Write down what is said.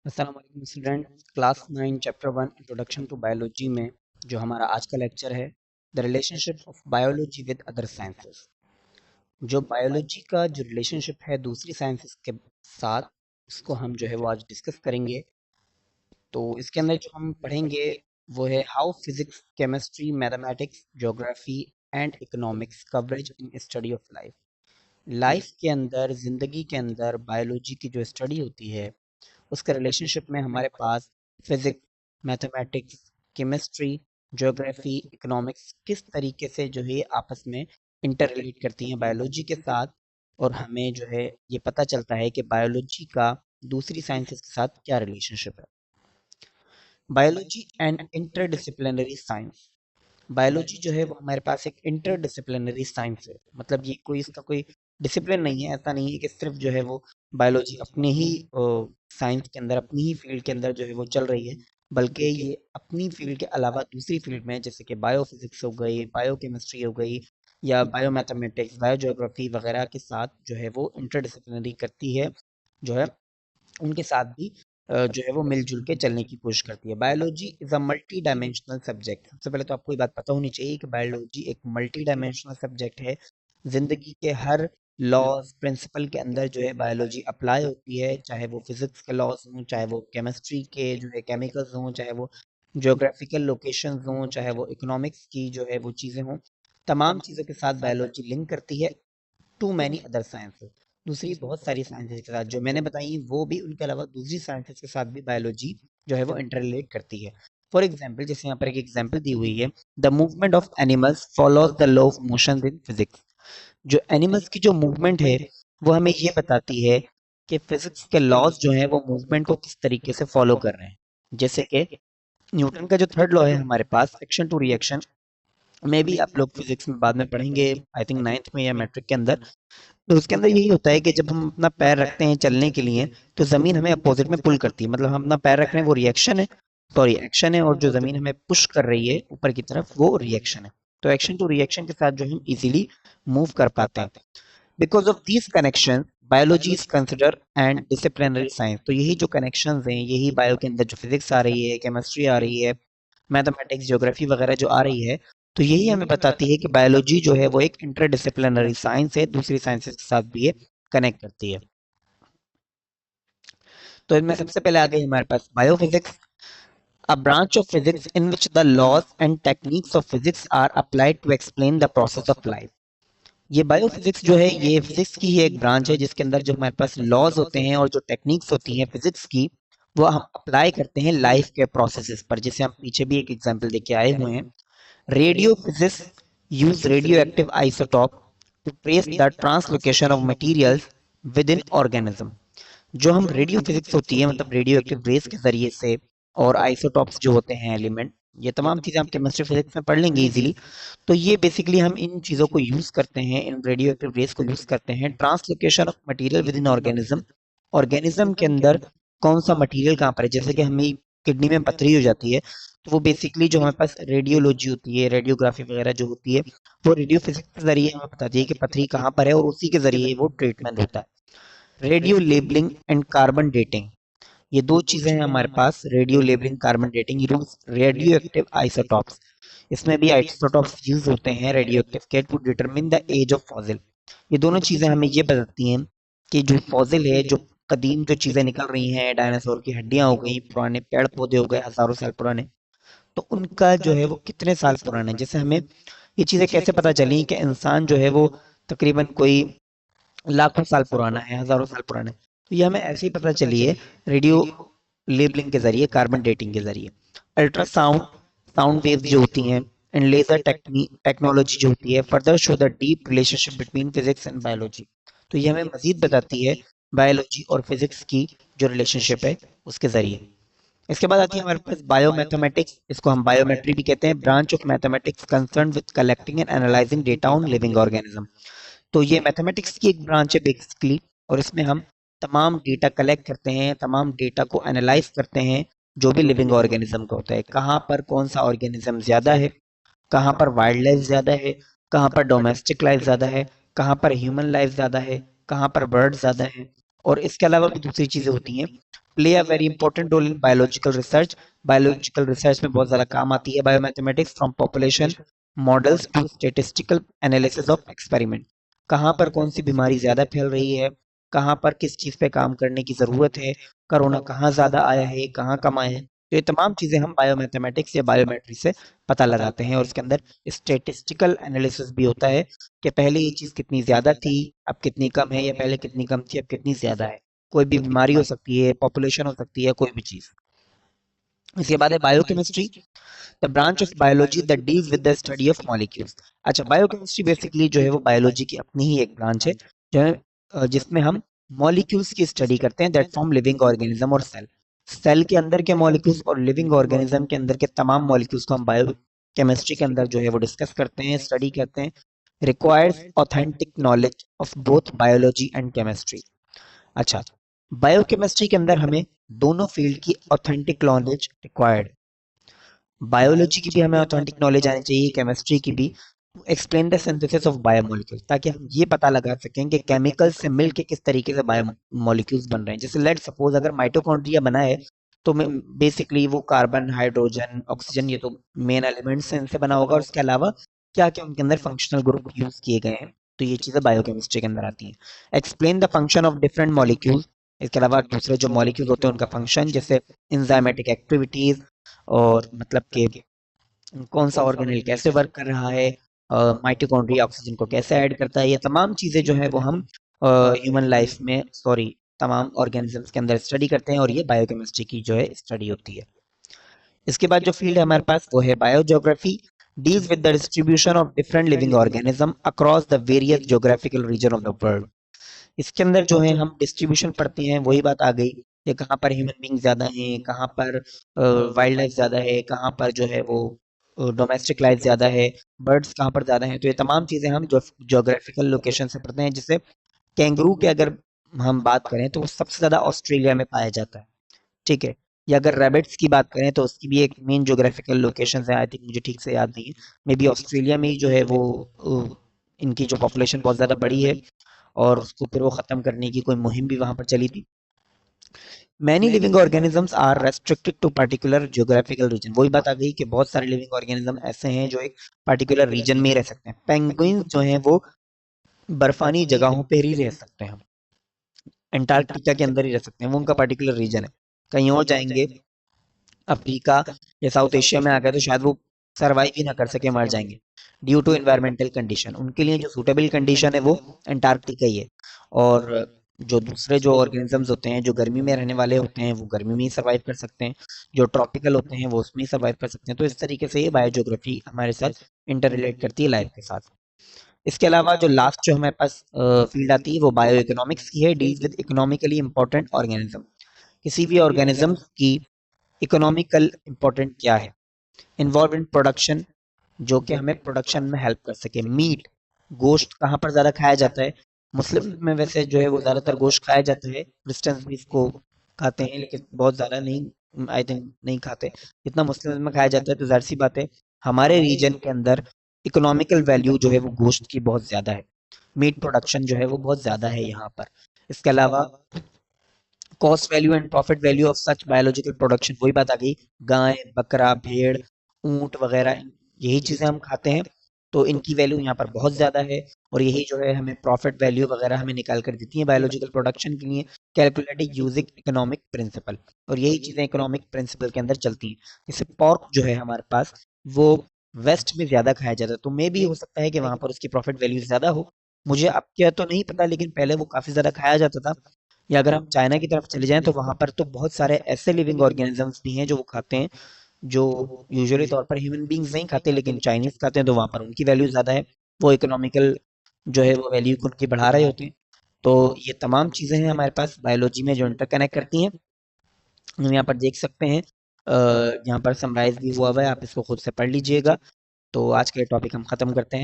अस्सलाम वालेकुम student. Class 9 chapter 1 introduction to biology में जो हमारा आज का लेक्चर है, the relationship of biology with other sciences. जो बायोलॉजी का जो रिलेशनशिप है दूसरी साइंसेस के साथ, उसको हम जो है वो आज डिस्कस करेंगे। तो इसके अंदर जो हम पढ़ेंगे वो है how physics, chemistry, mathematics, geography and economics coverage in study of life. Life के अंदर, जिंदगी के अंदर बायोलॉजी की जो स्टडी होती है उसके रिलेशनशिप में हमारे पास physics, mathematics, chemistry, geography, economics किस तरीके से जो है आपस में इंटर रिलेट करती हैं बायोलॉजी के साथ। और हमें जो है ये पता चलता है कि बायोलॉजी का दूसरी साइंसेस के साथ क्या रिलेशनशिप है। Biology and interdisciplinary science. Biology जो है वो हमारे पास एक इंटरडिसिप्लिनरी साइंस है। मतलब ये कोई इसका कोई डिसिप्लिन नहीं है, ऐसा नहीं है कि सिर्फ जो है वो बायोलॉजी अपने ही साइंस के अंदर, अपनी ही फील्ड के अंदर जो है वो चल रही है, बल्कि ये अपनी फील्ड के अलावा दूसरी फील्ड में, जैसे कि बायोफिजिक्स हो गई, बायोकेमिस्ट्री हो गई, या बायोमैथमेटिक्स, बायोजियोग्राफी वगैरह के साथ जो है वो इंटरडिसिप्लिनरी करती है, जो है उनके साथ भी जो है वो मिलजुल के चलने की कोशिश करती है। Biology is a multi dimensional subject. सबसे पहले तो आपको ये बात पता होनी चाहिए कि बायोलॉजी एक मल्टी डायमेंशनल सब्जेक्ट है। जिंदगी के हर लॉज, प्रिंसिपल के अंदर जो है बायोलॉजी अप्लाई होती है, चाहे वो फिजिक्स के लॉज हों, चाहे वो केमिस्ट्री के जो है केमिकल्स हों, चाहे वो ज्योग्राफिकल लोकेशंस हों, चाहे वो इकोनॉमिक्स की जो है वो चीज़ें हों। तमाम चीज़ों के साथ बायोलॉजी लिंक करती है टू मैनी अदर साइंसेस। दूसरी बहुत सारी साइंसेस के साथ जो मैंने बताई वो भी, उनके अलावा दूसरी साइंसेस के साथ भी बायोलॉजी जो है वो इंटररिलेट करती है। फॉर एग्जाम्पल, जैसे यहाँ पर एक एग्जाम्पल दी हुई है, the movement of animals follows the law of motion in physics. जो एनिमल्स की जो मूवमेंट है वो हमें ये बताती है कि फिजिक्स के लॉज जो है वो मूवमेंट को किस तरीके से फॉलो कर रहे हैं। जैसे कि न्यूटन का जो थर्ड लॉ है हमारे पास, एक्शन टू रिएक्शन, में भी आप लोग फिजिक्स में बाद में पढ़ेंगे, आई थिंक नाइन्थ में या मैट्रिक के अंदर। तो उसके अंदर यही होता है कि जब हम अपना पैर रखते हैं चलने के लिए, तो जमीन हमें अपोजिट में पुल करती है। मतलब हम अपना पैर रख रहे हैं, वो रिएक्शन है, सॉरी एक्शन है, और जो जमीन हमें पुश कर रही है ऊपर की तरफ, वो रिएक्शन है। तो एक्शन टू रिएक्शन के साथ जो हम इजीली मूव कर पाते हैं। Because of these connection biology is consider and disciplinary science. तो यही जो कनेक्शंस हैं, यही बायो के अंदर जो फिजिक्स आ रही है, केमिस्ट्री आ रही है, मैथमेटिक्स, ज्योग्राफी वगैरह जो आ रही है, तो यही हमें बताती है कि बायोलॉजी जो है वो एक इंटरडिसिप्लिनरी साइंस है, दूसरी साइंसेस के साथ भी ये कनेक्ट करती है। तो इनमें सबसे पहले आ गई हमारे पास biophysics, a branch of physics in which the laws and techniques of physics are applied to explain the process of life। ये बायोफिजिक्स जो है ये फिजिक्स की ही एक ब्रांच है जिसके अंदर जो हमारे पास लॉज होते हैं और जो टेक्निक्स होती हैं फिजिक्स की, वो हम अप्लाई करते हैं लाइफ के प्रोसेसेस पर। जैसे हम पीछे भी एक एग्जांपल देके आए हुए हैं, radio physics use radioactive isotope to trace the translocation of materials within organism. जो हम रेडियो फिजिक्स होती है, मतलब रेडियो एक्टिव रेस के जरिए से, और आइसोटॉप्स जो होते हैं एलिमेंट, ये तमाम चीज़ें हम केमिस्ट्री फिजिक्स में पढ़ लेंगे इजीली। तो ये बेसिकली हम इन चीज़ों को यूज़ करते हैं, इन रेडियो एक्टिव रेस को यूज़ करते हैं translocation of material with in organism. Organism के अंदर कौन सा मटेरियल कहाँ पर है। जैसे कि हमें किडनी में पथरी हो जाती है, तो वो बेसिकली जो हमारे पास रेडियोलॉजी होती है, रेडियोग्राफी वगैरह जो होती है, वो रेडियो फिजिक्स के जरिए हमें बताती है कि पथरी कहाँ पर है, और उसी के जरिए वो ट्रीटमेंट होता है। Radio labelling and carbon dating, ये दो चीजें हैं हमारे पास, radio labelling, carbon dating, radio active isotopes. इसमें भी आइसोटॉप्स यूज होते हैं रेडियो एक्टिव के to determine the age of fossil. ये दोनों चीजें हमें ये बताती हैं कि जो फॉसिल है, जो कदीम जो चीजें निकल रही हैं, डायनासोर की हड्डियां हो गई, पुराने पेड़ पौधे हो गए हजारों साल पुराने, तो उनका जो है वो कितने साल पुराना है। जैसे हमें ये चीजें कैसे पता चली कि इंसान जो है वो तकरीबन कोई लाखों साल पुराना है, हजारों साल पुराना है, तो ये हमें ऐसे ही पता चली है रेडियो लेबलिंग के जरिए, कार्बन डेटिंग के जरिए। अल्ट्रासाउंड, साउंड वेव्स जो होती हैं, एंड लेजर टेक्नोलॉजी जो होती है, further show the deep relationship between physics and biology. तो ये हमें मजीद बताती है बायोलॉजी और फिजिक्स की जो रिलेशनशिप है उसके जरिए। इसके बाद आती है हमारे पास बायोमैथमेटिक्स, इसको हम बायोमेट्री भी कहते हैं, branch of mathematics concern with collecting and analysing data on living organism. तो ये मैथमेटिक्स की एक ब्रांच है बेसिकली, और इसमें हम तमाम डेटा कलेक्ट करते हैं, तमाम डेटा को एनालाइज करते हैं जो भी लिविंग ऑर्गेनिज्म का होता है। कहाँ पर कौन सा ऑर्गेनिज्म ज़्यादा है, कहाँ पर वाइल्ड लाइफ ज़्यादा है, कहाँ पर डोमेस्टिक लाइफ ज़्यादा है, कहाँ पर ह्यूमन लाइफ ज़्यादा है, कहाँ पर बर्ड ज़्यादा है, और इसके अलावा भी दूसरी चीज़ें होती हैं। Play a very important role in biological research. Biological research में बहुत ज़्यादा काम आती है biomathematics, from population models to statistical analysis of experiment. कहाँ पर कौन सी बीमारी ज़्यादा फैल रही है, कहाँ पर किस चीज़ पे काम करने की ज़रूरत है, कोरोना कहाँ ज़्यादा आया है, कहाँ कम आया है, तो ये तमाम चीज़ें हम बायोमैथमेटिक्स या बायोमेट्री से पता लगाते हैं। और उसके अंदर स्टेटिस्टिकल एनालिसिस भी होता है कि पहले ये चीज़ कितनी ज़्यादा थी, अब कितनी कम है, या पहले कितनी कम थी अब कितनी ज़्यादा है। कोई भी बीमारी हो सकती है, पॉपुलेशन हो सकती है, कोई भी चीज़। इसके बाद है biochemistry, the branch of biology that deals with the study of molecules. अच्छा, बायोकेमिस्ट्री बेसिकली जो है वो बायोलॉजी की अपनी ही एक ब्रांच है, जो है जिसमें हम मॉलिक्यूल्स की स्टडी करते हैं दैट फॉर्म लिविंग ऑर्गेनिज्म और सेल। सेल के अंदर के मॉलिक्यूल्स और लिविंग ऑर्गेनिज्म के अंदर के तमाम मॉलिक्यूल्स को हम बायो केमिस्ट्री के अंदर जो है वो डिस्कस करते हैं, स्टडी करते हैं। Requires authentic knowledge of both biology and chemistry. अच्छा, बायोकेमिस्ट्री के अंदर हमें दोनों फील्ड की ऑथेंटिक नॉलेज रिक्वायर्ड। बायोलॉजी की भी हमें ऑथेंटिक नॉलेज आनी चाहिए, केमिस्ट्री की भी। Explain the synthesis of biomolecule, ताकि हम ये पता लगा सकें कि केमिकल से मिलके किस तरीके से बायोमोलिक्यूल्स बन रहे हैं। जैसे लेट सपोज अगर माइटोकॉन्ड्रिया बना है, तो बेसिकली वो कार्बन, हाइड्रोजन, ऑक्सीजन, ये तो मेन एलिमेंट्स हैं, इनसे बना होगा। और इसके अलावा क्या क्या उनके अंदर फंक्शनल ग्रुप यूज किए गए हैं, तो ये चीज़ें बायोकेमिस्ट्री के अंदर आती हैं। Explain the function of different molecule, इसके अलावा दूसरे जो मॉलिक्यूल होते हैं उनका फंक्शन, जैसे इंजाइमेटिक एक्टिविटीज, और मतलब कि कौन सा ऑर्गेनेल कैसे वर्क कर रहा है, माइटोकॉन्ड्रिया ऑक्सीजन को कैसे ऐड करता है, ये तमाम चीज़ें जो है वो हम ह्यूमन लाइफ में, सॉरी, तमाम ऑर्गेनिजम्स के अंदर स्टडी करते हैं, और ये बायोकेमिस्ट्री की जो है स्टडी होती है। इसके बाद जो फील्ड है हमारे पास वो है biogeography, deals with the distribution of different living organism across the various geographical region of the world. इसके अंदर जो है हम डिस्ट्रीब्यूशन पढ़ते हैं, वही बात आ गई कि कहाँ पर ह्यूमन बींग ज़्यादा हैं, कहाँ पर वाइल्ड लाइफ ज़्यादा है, कहाँ पर जो है वो डोमेस्टिक लाइफ ज़्यादा है, बर्ड्स कहाँ पर ज़्यादा हैं। तो ये तमाम चीज़ें हम जो जोग्राफिकल लोकेशन से पढ़ते हैं। जैसे कैंगरू की अगर हम बात करें तो वो सबसे ज़्यादा ऑस्ट्रेलिया में पाया जाता है, ठीक है। या अगर रैबिट्स की बात करें तो उसकी भी एक मेन जोग्राफिकल लोकेशन है, आई थिंक मुझे ठीक से याद नहीं है, मे बी ऑस्ट्रेलिया में ही जो है वो इनकी जो पॉपुलेशन बहुत ज़्यादा बड़ी है, और उसको फिर वो ख़त्म करने की कोई मुहिम भी वहाँ पर चली थी। Many living organisms are restricted to particular geographical region, वही बात आ गई कि बहुत सारे लिविंग ऑर्गेनिज्म ऐसे हैं जो एक पर्टिकुलर रीजन में ही रह सकते हैं। पेंगुइन जो हैं वो बर्फानी जगहों पर ही रह सकते हैं, अंटार्कटिका के अंदर ही रह सकते हैं, वो उनका पर्टिकुलर रीजन है। कहीं और जाएंगे, अफ्रीका या साउथ एशिया में आ गए, तो शायद वो सर्वाइव ही ना कर सके, मर जाएंगे ड्यू टू इन्वायरमेंटल कंडीशन। उनके लिए जो सूटेबल कंडीशन है वो अंटार्कटिका ही है। और जो दूसरे जो ऑर्गेनिजम्स होते हैं जो गर्मी में रहने वाले होते हैं वो गर्मी में ही सर्वाइव कर सकते हैं, जो ट्रॉपिकल होते हैं वो उसमें ही सर्वाइव कर सकते हैं। तो इस तरीके से ये बायोजियोग्राफी हमारे साथ इंटर रिलेट करती है लाइफ के साथ। इसके अलावा जो लास्ट जो हमारे पास फील्ड आती है वो बायो इकोनॉमिक्स की है, deals with economically important organism. किसी भी ऑर्गेनिज्म की इकोनॉमिकल इंपॉर्टेंट क्या है, इन्वॉल्व इन प्रोडक्शन, जो कि हमें प्रोडक्शन में हेल्प कर सके। मीट, गोश्त कहाँ पर ज़्यादा खाया जाता है, मुस्लिम में वैसे जो है वो ज़्यादातर गोश्त खाया जाता है, क्रिश्चियंस भी इसको खाते हैं लेकिन बहुत ज़्यादा नहीं, आई थिंक नहीं खाते जितना मुस्लिम में खाया जाता है। तो जाहिर सी बात है हमारे रीजन के अंदर इकोनॉमिकल वैल्यू जो है वो गोश्त की बहुत ज़्यादा है, मीट प्रोडक्शन जो है वो बहुत ज़्यादा है यहाँ पर। इसके अलावा cost value and profit value of such biological production, वही बात आ गई, गाय, बकरा, भेड़, ऊंट वगैरह, यही चीज़ें हम खाते हैं, तो इनकी वैल्यू यहाँ पर बहुत ज़्यादा है। और यही जो है हमें प्रॉफिट वैल्यू वगैरह हमें निकाल कर देती है बायोलॉजिकल प्रोडक्शन के लिए, कैलकुलेटेड यूजिंग इकोनॉमिक प्रिंसिपल। और यही चीज़ें इकोनॉमिक प्रिंसिपल के अंदर चलती हैं। जैसे पॉर्क जो है हमारे पास वो वेस्ट में ज़्यादा खाया जाता है, तो मे भी हो सकता है कि वहाँ पर उसकी प्रॉफिट वैल्यू ज़्यादा हो, मुझे अब क्या तो नहीं पता, लेकिन पहले वो काफ़ी ज़्यादा खाया जाता था। या अगर हम चाइना की तरफ चले जाएं तो वहां पर तो बहुत सारे ऐसे लिविंग ऑर्गेनिजम्स भी हैं जो वो खाते हैं, जो यूजुअली तौर पर ह्यूमन बींग्स नहीं खाते लेकिन चाइनीज खाते हैं, तो वहां पर उनकी वैल्यू ज़्यादा है, वो इकोनॉमिकल जो है वो वैल्यू को उनकी बढ़ा रहे होते हैं। तो ये तमाम चीज़ें हैं हमारे पास बायोलॉजी में जो इंटरकनेक्ट करती हैं, हम यहाँ पर देख सकते हैं। यहाँ पर समराइज भी हुआ हुआ है, आप इसको खुद से पढ़ लीजिएगा। तो आज के टॉपिक हम ख़त्म करते हैं।